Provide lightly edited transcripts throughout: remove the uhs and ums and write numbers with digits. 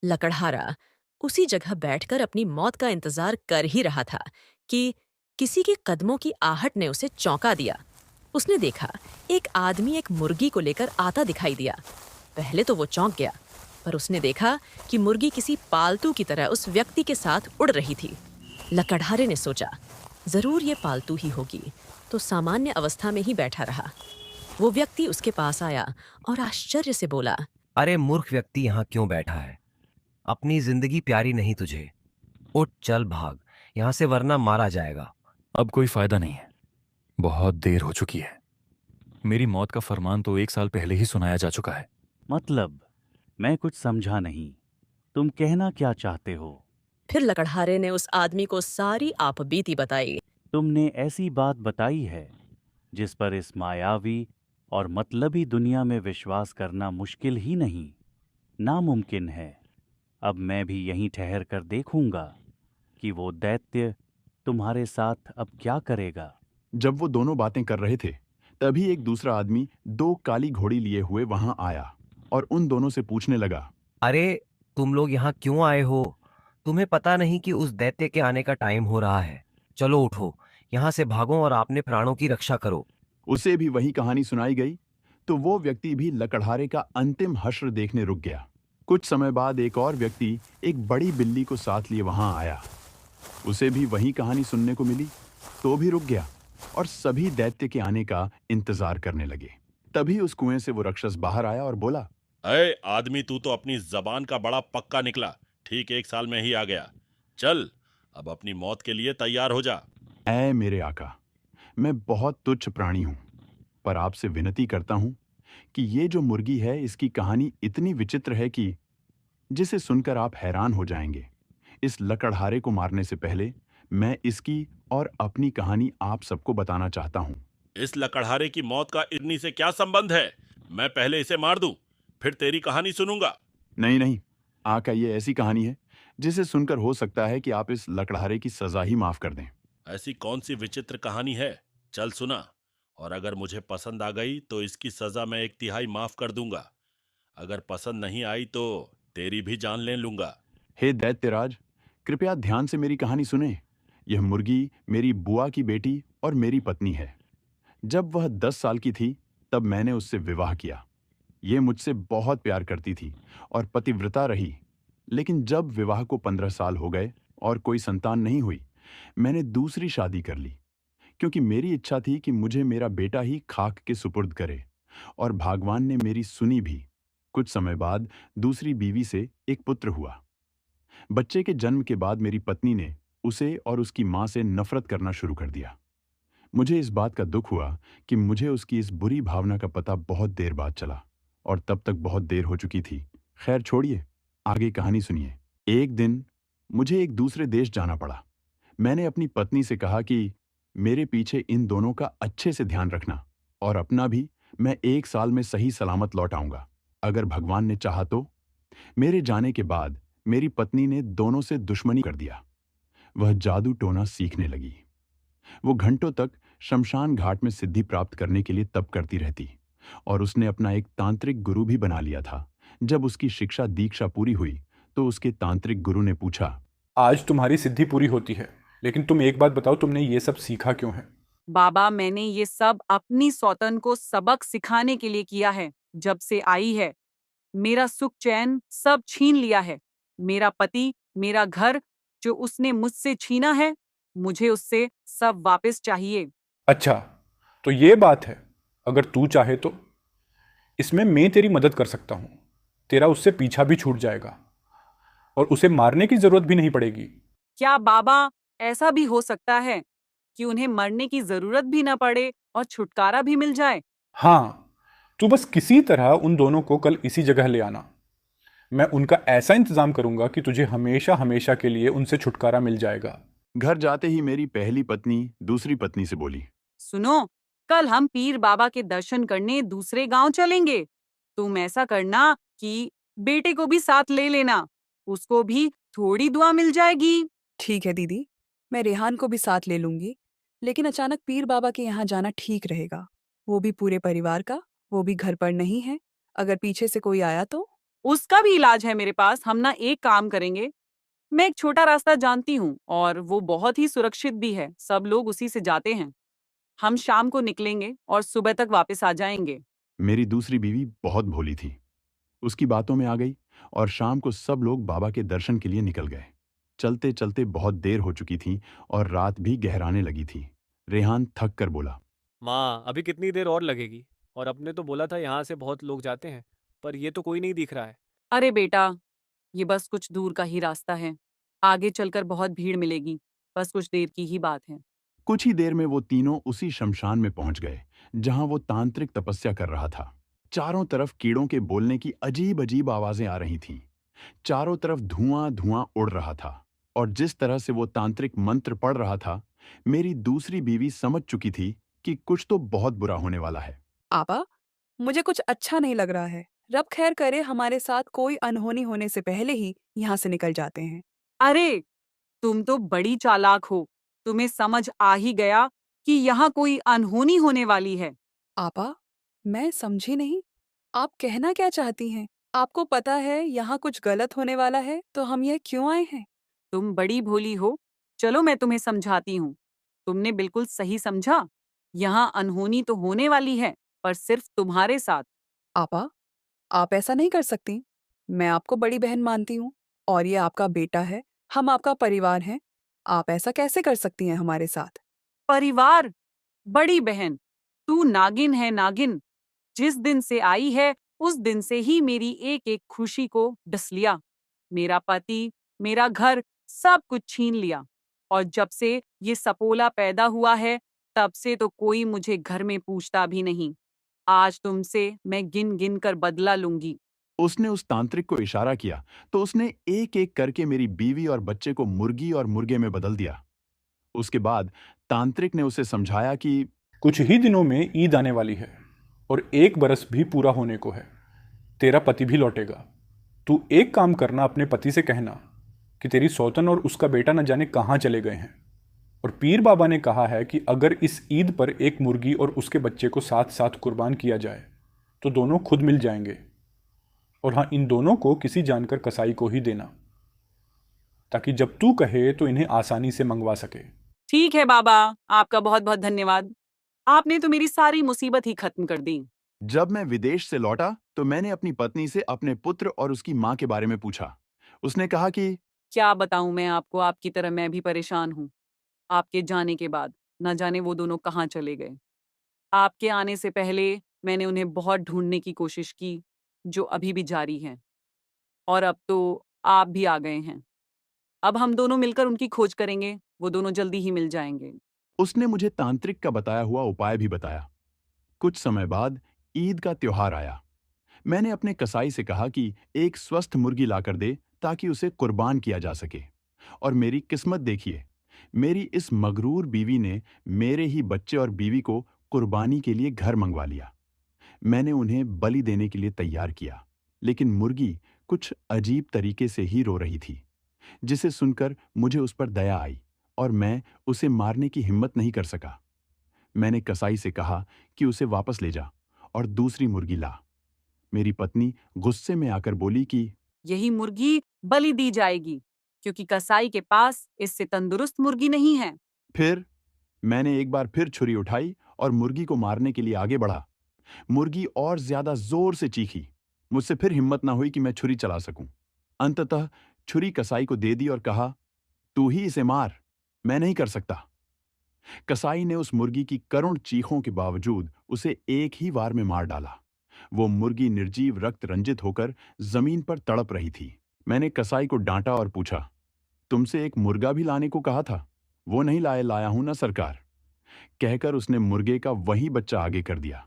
लकड़हारा उसी जगह बैठकर अपनी मौत का इंतजार कर ही रहा था कि किसी के कदमों की आहट ने उसे चौंका दिया। उसने देखा, एक आदमी एक मुर्गी को लेकर आता दिखाई दिया। पहले तो वो चौंक गया, पर उसने देखा कि मुर्गी किसी पालतू की तरह उस व्यक्ति के साथ उड़ रही थी। लकड़हारे ने सोचा, जरूर ये पालतू ही होगी, तो सामान्य अवस्था में ही बैठा रहा। वो व्यक्ति उसके पास आया और आश्चर्य से बोला, अरे मूर्ख व्यक्ति, यहाँ क्यों बैठा है? अपनी जिंदगी प्यारी नहीं तुझे? उठ चल भाग यहाँ से, वरना मारा जाएगा। अब कोई फायदा नहीं है, बहुत देर हो चुकी है। मेरी मौत का फरमान तो 1 साल पहले ही सुनाया जा चुका है। मतलब, मैं कुछ समझा नहीं। तुम कहना क्या चाहते हो? फिर लकड़हारे ने उस आदमी को सारी आपबीती बताई। तुमने ऐसी बात बताई है जिस पर इस मायावी और मतलबी दुनिया में विश्वास करना मुश्किल ही नहीं, नामुमकिन है। अब मैं भी यहीं ठहर कर देखूंगा कि वो दैत्य तुम्हारे साथ अब क्या करेगा। जब वो दोनों बातें कर रहे थे, तभी एक दूसरा आदमी 2 काली घोड़ी लिए हुए वहां आया और उन दोनों से पूछने लगा, अरे तुम लोग यहाँ क्यों आए हो? तुम्हें पता नहीं कि उस दैत्य के आने का टाइम हो रहा है? चलो उठो, यहाँ से भागो और अपने प्राणों की रक्षा करो। उसे भी वही कहानी सुनाई गई, तो वो व्यक्ति भी लकड़हारे का अंतिम हश्र देखने रुक गया। कुछ समय बाद एक और व्यक्ति एक बड़ी बिल्ली को साथ लिए वहां आया। उसे भी वही कहानी सुनने को मिली, तो भी रुक गया और सभी दैत्य के आने का इंतजार करने लगे। तभी उस कुएं से वो राक्षस बाहर आया और बोला, अरे आदमी, तू तो अपनी जबान का बड़ा पक्का निकला। ठीक 1 साल में ही आ गया। चल, अब अपनी मौत के लिए तैयार हो जा। ऐ मेरे आका, मैं बहुत तुच्छ प्राणी हूं, पर आपसे विनती करता हूं कि ये जो मुर्गी है, इसकी कहानी इतनी विचित्र है कि जिसे सुनकर आप हैरान हो जाएंगे। इस लकड़हारे को मारने से पहले मैं इसकी और अपनी कहानी आप सबको बताना चाहता हूं। इस लकड़हारे की मौत का इतनी से क्या संबंध है? मैं पहले इसे मार दूं, फिर तेरी कहानी सुनूंगा। नहीं नहीं, आका, ये ऐसी कहानी है जिसे सुनकर हो सकता है कि आप इस लकड़हारे की सजा ही माफ कर दें। ऐसी कौन सी विचित्र कहानी है? चल सुना, और अगर मुझे पसंद आ गई तो इसकी सजा मैं 1/3 माफ कर दूंगा। अगर पसंद नहीं आई तो तेरी भी जान ले लूंगा। हे दैत्यराज, कृपया ध्यान से मेरी कहानी सुने। यह मुर्गी मेरी बुआ की बेटी और मेरी पत्नी है। जब वह 10 साल की थी, तब मैंने उससे विवाह किया। ये मुझसे बहुत प्यार करती थी और पतिव्रता रही। लेकिन जब विवाह को 15 साल हो गए और कोई संतान नहीं हुई, मैंने दूसरी शादी कर ली, क्योंकि मेरी इच्छा थी कि मुझे मेरा बेटा ही खाक के सुपुर्द करे। और भगवान ने मेरी सुनी भी। कुछ समय बाद दूसरी बीवी से एक पुत्र हुआ। बच्चे के जन्म के बाद मेरी पत्नी ने उसे और उसकी मां से नफरत करना शुरू कर दिया। मुझे इस बात का दुख हुआ कि मुझे उसकी इस बुरी भावना का पता बहुत देर बाद चला, और तब तक बहुत देर हो चुकी थी। खैर छोड़िए, आगे कहानी सुनिए। एक दिन मुझे एक दूसरे देश जाना पड़ा। मैंने अपनी पत्नी से कहा कि मेरे पीछे इन दोनों का अच्छे से ध्यान रखना, और अपना भी। मैं 1 साल में सही सलामत लौट आऊंगा, अगर भगवान ने चाहा तो। मेरे जाने के बाद मेरी पत्नी ने दोनों से दुश्मनी कर दिया। वह जादू टोना सीखने लगी। वो घंटों तक शमशान घाट में सिद्धि प्राप्त करने के लिए तप करती रहती, और उसने अपना एक तांत्रिक गुरु भी बना लिया था। जब उसकी शिक्षा दीक्षा पूरी हुई, तो उसके तांत्रिक गुरु ने पूछा, आज तुम्हारी सिद्धि पूरी होती है, लेकिन तुम एक बात बताओ, तुमने ये सब सीखा क्यों है? बाबा, मैंने ये सब अपनी सौतन को सबक सिखाने के लिए किया है। जब से आई है, मेरा सुख चैन सब छीन लिया है। मेरा पति, मेरा घर जो उसने मुझसे छीना है, मुझे उससे सब वापस चाहिए। अच्छा, तो ये बात है। अगर तू चाहे तो इसमें मैं तेरी मदद कर सकता हूं। तेरा उससे पीछा भी छूट जाएगा और उसे मारने की जरूरत भी नहीं पड़ेगी। क्या बाबा, ऐसा भी हो सकता है कि उन्हें मरने की जरूरत भी न पड़े और छुटकारा भी मिल जाए? हाँ, तू बस किसी तरह उन दोनों को कल इसी जगह ले आना। मैं उनका ऐसा इंतजाम करूंगा कि तुझे हमेशा हमेशा के लिए उनसे छुटकारा मिल जाएगा। घर जाते ही मेरी पहली पत्नी दूसरी पत्नी से बोली, सुनो, कल हम पीर बाबा के दर्शन करने दूसरे गांव चलेंगे। तुम ऐसा करना कि बेटे को भी साथ ले लेना, उसको भी थोड़ी दुआ मिल जाएगी। ठीक है दीदी, मैं रेहान को भी साथ ले लूंगी। लेकिन अचानक पीर बाबा के यहाँ जाना ठीक रहेगा, वो भी पूरे परिवार का, वो भी घर पर नहीं है। अगर पीछे से कोई आया तो? उसका भी इलाज है मेरे पास। हम ना एक काम करेंगे, मैं एक छोटा रास्ता जानती हूँ और वो बहुत ही सुरक्षित भी है। सब लोग उसी से जाते हैं। हम शाम को निकलेंगे और सुबह तक वापस आ जाएंगे। मेरी दूसरी बीवी बहुत भोली थी, उसकी बातों में आ गई और शाम को सब लोग बाबा के दर्शन के लिए निकल गए। चलते चलते बहुत देर हो चुकी थी और रात भी गहराने लगी थी। रेहान थक कर बोला, माँ, अभी कितनी देर और लगेगी? और अपने तो बोला था यहाँ से बहुत लोग जाते हैं, पर ये तो कोई नहीं दिख रहा है। अरे बेटा, ये बस कुछ दूर का ही रास्ता है। आगे चलकर बहुत भीड़ मिलेगी। बस कुछ देर की ही बात है। कुछ ही देर में वो तीनों उसी शमशान में पहुंच गए जहां वो तांत्रिक तपस्या कर रहा था। चारों तरफ कीड़ों के बोलने की अजीब अजीब आवाजें आ रही थीं। चारों तरफ धुआं धुआं उड़ रहा था और जिस तरह से वो तांत्रिक मंत्र पढ़ रहा था, मेरी दूसरी बीवी समझ चुकी थी कि कुछ तो बहुत बुरा होने वाला है। आपा, मुझे कुछ अच्छा नहीं लग रहा है। रब खैर करे हमारे साथ कोई अनहोनी होने से पहले ही यहाँ से निकल जाते हैं। अरे, तुम तो बड़ी चालाक हो। तुम्हें समझ आ ही गया कि यहाँ कोई अनहोनी होने वाली है। आपा, मैं समझी नहीं। आप कहना क्या चाहती हैं? आपको पता है यहाँ कुछ गलत होने वाला है, तो हम यह क्यों आए हैं? तुम बड़ी भोली हो। चलो मैं तुम्हें समझाती हूँ। तुमने बिल्कुल सही समझा। यहाँ अनहोनी तो होने वाली है, पर सिर्फ तुम्हारे साथ। आपा, आप ऐसा नहीं कर सकती। मैं आपको बड़ी बहन मानती हूँ और ये आपका बेटा है, हम आपका परिवार हैं। आप ऐसा कैसे कर सकती हैं हमारे साथ? परिवार? बड़ी बहन, तू नागिन है नागिन। जिस दिन से आई है, उस दिन से ही मेरी एक एक खुशी को डस लिया। मेरा पति, मेरा घर, सब कुछ छीन लिया। और जब से ये सपोला पैदा हुआ है, तब से तो कोई मुझे घर में पूछता भी नहीं। आज तुमसे मैं गिन गिन कर बदला लूंगी। उसने उस तांत्रिक को इशारा किया तो उसने एक एक करके मेरी बीवी और बच्चे को मुर्गी और मुर्गे में बदल दिया। उसके बाद तांत्रिक ने उसे समझाया कि कुछ ही दिनों में ईद आने वाली है और 1 बरस भी पूरा होने को है। तेरा पति भी लौटेगा। तू एक काम करना, अपने पति से कहना कि तेरी सौतन और उसका बेटा न जाने कहाँ चले गए हैं। और पीर बाबा ने कहा है कि अगर इस ईद पर एक मुर्गी और उसके बच्चे को साथ साथ कुर्बान किया जाए तो दोनों खुद मिल जाएंगे। और हाँ, इन दोनों को किसी जानकर कसाई को ही देना, ताकि जब तू कहे तो इन्हें आसानी से मंगवा सके। ठीक है बाबा, आपका बहुत बहुत धन्यवाद। आपने तो मेरी सारी मुसीबत ही खत्म कर दी। जब मैं विदेश से लौटा तो मैंने अपनी पत्नी से अपने पुत्र और उसकी मां के बारे में पूछा। उसने कहा कि क्या बताऊं मैं आपको, आपकी तरह मैं भी परेशान हूँ। आपके जाने के बाद न जाने वो दोनों कहाँ चले गए। आपके आने से पहले मैंने उन्हें बहुत ढूंढने की कोशिश की, जो अभी भी जारी है। और अब तो आप भी आ गए हैं। अब हम दोनों मिलकर उनकी खोज करेंगे। वो दोनों जल्दी ही मिल जाएंगे। उसने मुझे तांत्रिक का बताया हुआ उपाय भी बताया। कुछ समय बाद ईद का त्योहार आया। मैंने अपने कसाई से कहा कि एक स्वस्थ मुर्गी लाकर दे ताकि उसे कुर्बान किया जा सके। और मेरी किस्मत देखिए, मेरी इस मगरूर बीवी ने मेरे ही बच्चे और बीवी को कुर्बानी के लिए घर मंगवा लिया। मैंने उन्हें बलि देने के लिए तैयार किया, लेकिन मुर्गी कुछ अजीब तरीके से ही रो रही थी, जिसे सुनकर मुझे उस पर दया आई और मैं उसे मारने की हिम्मत नहीं कर सका। मैंने कसाई से कहा कि उसे वापस ले जा और दूसरी मुर्गी ला। मेरी पत्नी गुस्से में आकर बोली कि यही मुर्गी बलि दी जाएगी, क्योंकि कसाई के पास इससे तंदुरुस्त मुर्गी नहीं है। फिर मैंने एक बार फिर छुरी उठाई और मुर्गी को मारने के लिए आगे बढ़ा। मुर्गी और ज्यादा जोर से चीखी। मुझसे फिर हिम्मत ना हुई कि मैं छुरी चला सकूं। अंततः छुरी कसाई को दे दी और कहा, तू ही इसे मार, मैं नहीं कर सकता। कसाई ने उस मुर्गी की करुण चीखों के बावजूद उसे एक ही वार में मार डाला। वो मुर्गी निर्जीव रक्त रंजित होकर जमीन पर तड़प रही थी। मैंने कसाई को डांटा और पूछा, तुमसे एक मुर्गा भी लाने को कहा था, वो नहीं लाया हूं ना सरकार। कहकर उसने मुर्गे का वही बच्चा आगे कर दिया।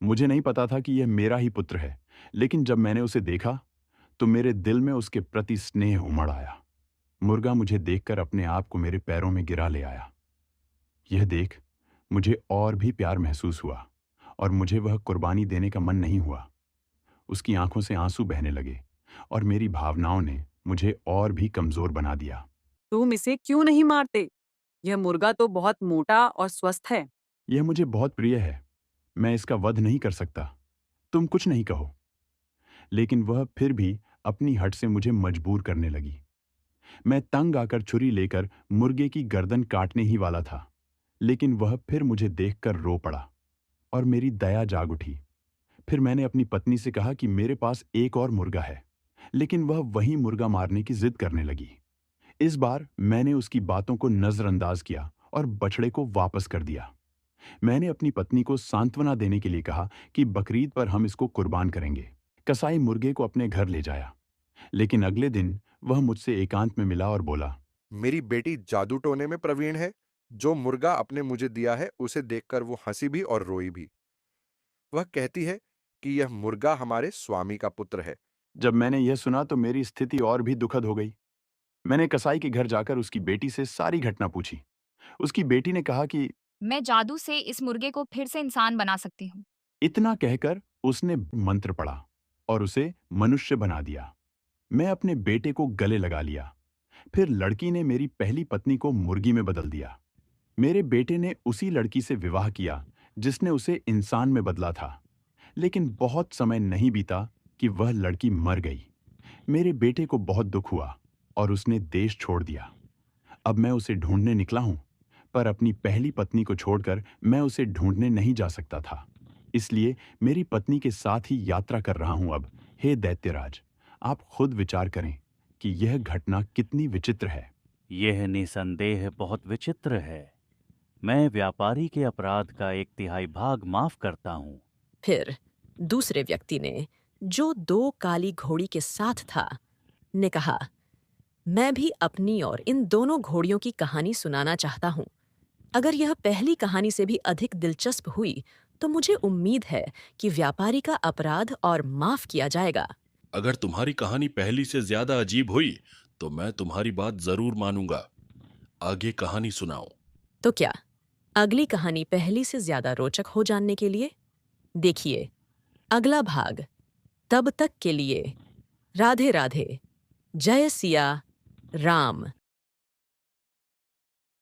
मुझे नहीं पता था कि यह मेरा ही पुत्र है, लेकिन जब मैंने उसे देखा तो मेरे दिल में उसके प्रति स्नेह उमड़ आया। मुर्गा मुझे देखकर अपने आप को मेरे पैरों में गिरा ले आया। यह देख मुझे और भी प्यार महसूस हुआ और मुझे वह कुर्बानी देने का मन नहीं हुआ। उसकी आंखों से आंसू बहने लगे और मेरी भावनाओं ने मुझे और भी कमजोर बना दिया। तुम इसे क्यों नहीं मारते? यह मुर्गा तो बहुत मोटा और स्वस्थ है। यह मुझे बहुत प्रिय है, मैं इसका वध नहीं कर सकता। तुम कुछ नहीं कहो। लेकिन वह फिर भी अपनी हट से मुझे मजबूर करने लगी। मैं तंग आकर छुरी लेकर मुर्गे की गर्दन काटने ही वाला था, लेकिन वह फिर मुझे देखकर रो पड़ा और मेरी दया जाग उठी। फिर मैंने अपनी पत्नी से कहा कि मेरे पास एक और मुर्गा है, लेकिन वह वही मुर्गा मारने की जिद करने लगी। इस बार मैंने उसकी बातों को नजरअंदाज किया और बछड़े को वापस कर दिया। मैंने अपनी पत्नी को सांत्वना देने के लिए कहा कि बकरीद पर हम इसको कुर्बान करेंगे। कसाई मुर्गे को अपने घर ले जाया, लेकिन अगले दिन वह मुझसे एकांत में मिला और बोला, मेरी बेटी जादू टोने में प्रवीण है। जो मुर्गा आपने मुझे दिया है उसे देखकर वो हंसी भी और रोई भी। वह कहती है कि यह मुर्गा हमारे स्वामी का पुत्र है। जब मैंने यह सुना तो मेरी स्थिति और भी दुखद हो गई। मैंने कसाई के घर जाकर उसकी बेटी से सारी घटना पूछी। उसकी बेटी ने कहा कि मैं जादू से इस मुर्गे को फिर से इंसान बना सकती हूँ। इतना कहकर उसने मंत्र पढ़ा और उसे मनुष्य बना दिया। मैं अपने बेटे को गले लगा लिया। फिर लड़की ने मेरी पहली पत्नी को मुर्गी में बदल दिया। मेरे बेटे ने उसी लड़की से विवाह किया जिसने उसे इंसान में बदला था, लेकिन बहुत समय नहीं बीता कि वह लड़की मर गई। मेरे बेटे को बहुत दुख हुआ और उसने देश छोड़ दिया। अब मैं उसे ढूंढने निकला हूं, पर अपनी पहली पत्नी को छोड़कर मैं उसे ढूंढने नहीं जा सकता था। इसलिए मेरी पत्नी के साथ ही यात्रा कर रहा हूं अब। हे दैत्यराज, आप खुद विचार करें कि यह घटना कितनी विचित्र है। यह निसंदेह बहुत विचित्र है। मैं व्यापारी के अपराध का 1/3 भाग माफ करता हूँ। फिर दूसरे व्यक्ति ने, जो 2 काली घोड़ी के साथ था, ने कहा, मैं भी अपनी और इन दोनों घोड़ियों की कहानी सुनाना चाहता हूँ। अगर यह पहली कहानी से भी अधिक दिलचस्प हुई तो मुझे उम्मीद है कि व्यापारी का अपराध और माफ किया जाएगा। अगर तुम्हारी कहानी पहली से ज्यादा अजीब हुई तो मैं तुम्हारी बात जरूर मानूंगा। आगे कहानी सुनाओ। तो क्या अगली कहानी पहली से ज्यादा रोचक हो जानने के लिए देखिए अगला भाग। तब तक के लिए राधे राधे, जय सिया राम।